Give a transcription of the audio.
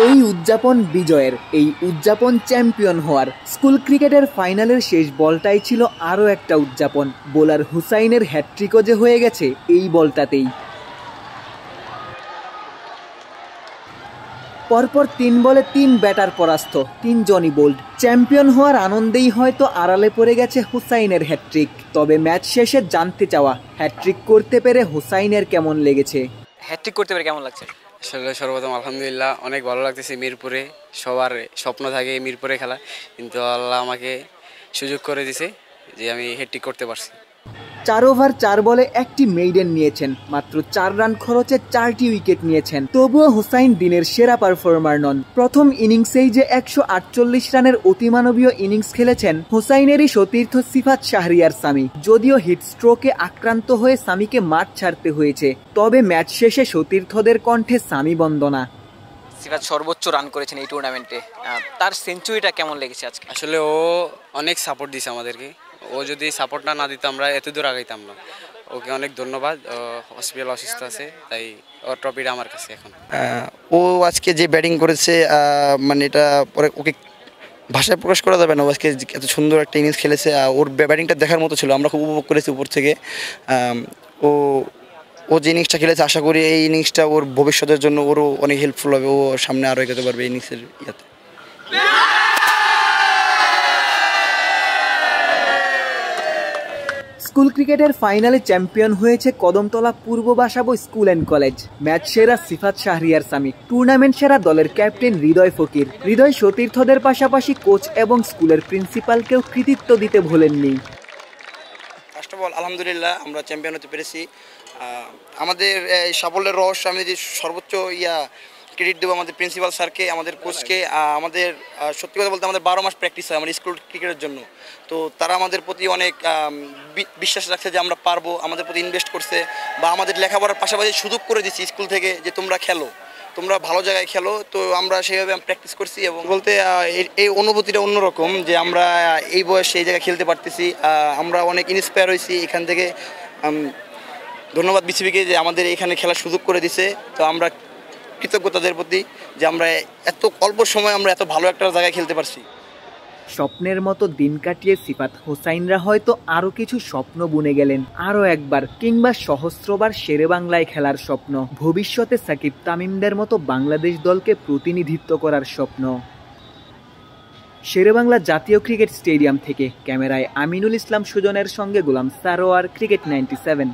এই উদযাপন বিজয়ের, এই উদযাপন চ্যাম্পিয়ন হওয়ার। স্কুল ক্রিকেটের ফাইনালের শেষ বলটাই ছিল আরও একটা উদযাপন। বোলার হুসাইনের হ্যাট্রিকও যে হয়ে গেছে এই বলটাতেই। পরপর 3 বলে 3 ব্যাটার পরাস্ত, 3 জনই বোল্ড। চ্যাম্পিয়ন হওয়ার আনন্দেই হয়তো আড়ালে পড়ে গেছে হুসাইনের হ্যাট্রিক। তবে ম্যাচ শেষে জানতে চাওয়া, হ্যাট্রিক করতে পেরে হুসাইনের কেমন লেগেছে? হ্যাট্রিক করতে পেরে কেমন লাগছে? আসলে সর্বপ্রথম আলহামদুলিল্লাহ, অনেক ভালো লাগতেছে। মিরপুরে সবার স্বপ্ন থাকে মিরপুরে খেলা, কিন্তু আল্লাহ আমাকে সুযোগ করে দিছে যে আমি হ্যাট্রিক করতে পারছি। 4 ওভার 4 বলে একটি মেইডেন নিয়েছেন, মাত্র 4 রান খরচে 4টি উইকেট নিয়েছেন। তবুও হুসাইন দিনের সেরা পারফর্মার নন। প্রথম ইনিংসেই যে 148 রানের অতিমানবীয় ইনিংস খেলেছেন হুসাইনেরই সতীর্থ সিফাত শাহরিয়ার সামি। যদিও হিট স্ট্রোকে আক্রান্ত হয়ে সামিকে মাঠ ছাড়তে হয়েছে, তবে ম্যাচ শেষে সতীর্থদের কণ্ঠে সামি বন্দনা। সিফাত সর্বোচ্চ রান করেছেন এই টুর্নামেন্টে, তার সেঞ্চুরিটা কেমন লেগেছে আজকে? আসলে ও অনেক সাপোর্ট দিছে আমাদেরকে। ও যদি সাপোর্টটা না দিত আমরা এত দূর আগাইতাম না। ওকে অনেক ধন্যবাদ। হসপিটাল অসুস্থ আছে, তাই ওর ট্রফিটা আমার কাছে এখন। ও আজকে যে ব্যাটিং করেছে, মানে এটা পরে ওকে ভাষায় প্রকাশ করা যাবে না। ও আজকে এত সুন্দর একটা ইনিংস খেলেছে, ওর ব্যাটিংটা দেখার মতো ছিল। আমরা খুব উপভোগ করেছি উপর থেকে। ও ও যে ইনিংসটা খেলেছে, আশা করি এই ইনিংসটা ওর ভবিষ্যতের জন্য ওরও অনেক হেল্পফুল হবে। ও সামনে আরও এগোতে পারবে ইনিংসের ইয়াতে। স্কুল ক্রিকেটের ফাইনালে চ্যাম্পিয়ন হয়েছে কদমতলা পূর্ব বাসাবো স্কুল অ্যান্ড কলেজ। ম্যাচ সেরা সিফাত শাহরিয়ার সামি, টুর্নামেন্ট সেরা দলের ক্যাপ্টেন হৃদয় ফকির। হৃদয় সতীর্থদের পাশাপাশি কোচ এবং স্কুলের প্রিন্সিপালকেও কৃতিত্ব দিতে ভোলেননি। ফার্স্ট অফ অল আলহামদুলিল্লাহ, আমরা চ্যাম্পিয়ন হতে পেরেছি। আমাদের এই সাফল্যের রহস্য আমি যদি সর্বোচ্চ ক্রেডিট দেবো আমাদের প্রিন্সিপাল স্যারকে, আমাদের কোচকে। আমাদের সত্যি কথা বলতে আমাদের 12 মাস প্র্যাকটিস হয় আমাদের স্কুল ক্রিকেটের জন্য। তো তারা আমাদের প্রতি অনেক বিশ্বাস রাখছে যে আমরা পারবো, আমাদের প্রতি ইনভেস্ট করছে, বা আমাদের লেখাপড়ার পাশাপাশি সুযোগ করে দিচ্ছি স্কুল থেকে যে তোমরা খেলো, তোমরা ভালো জায়গায় খেলো। তো আমরা সেইভাবে প্র্যাকটিস করছি এবং বলতে এই অনুভূতিটা অন্যরকম যে আমরা এই বয়সে এই জায়গায় খেলতে পারতেছি। আমরা অনেক ইন্সপায়ার হয়েছি এখান থেকে। ধন্যবাদ বিসিবিকে যে আমাদের এখানে খেলার সুযোগ করে দিছে। তো আমরা কৃতজ্ঞতাদের প্রতি যে আমরা এত অল্প সময় আমরা এত ভালো একটা জায়গায় খেলতে পারছি। স্বপ্নের মতো দিন কাটিয়ে সিফাত হোসাইনরা হয়তো আরও কিছু স্বপ্ন বুনে গেলেন, আরও একবার কিংবা সহস্রবার শেরেবাংলায় খেলার স্বপ্ন, ভবিষ্যতে সাকিব তামিমদের মতো বাংলাদেশ দলকে প্রতিনিধিত্ব করার স্বপ্ন। শেরেবাংলা জাতীয় ক্রিকেট স্টেডিয়াম থেকে ক্যামেরায় আমিনুল ইসলাম সুজনের সঙ্গে গোলাম সারোয়ার, ক্রিকেট 97।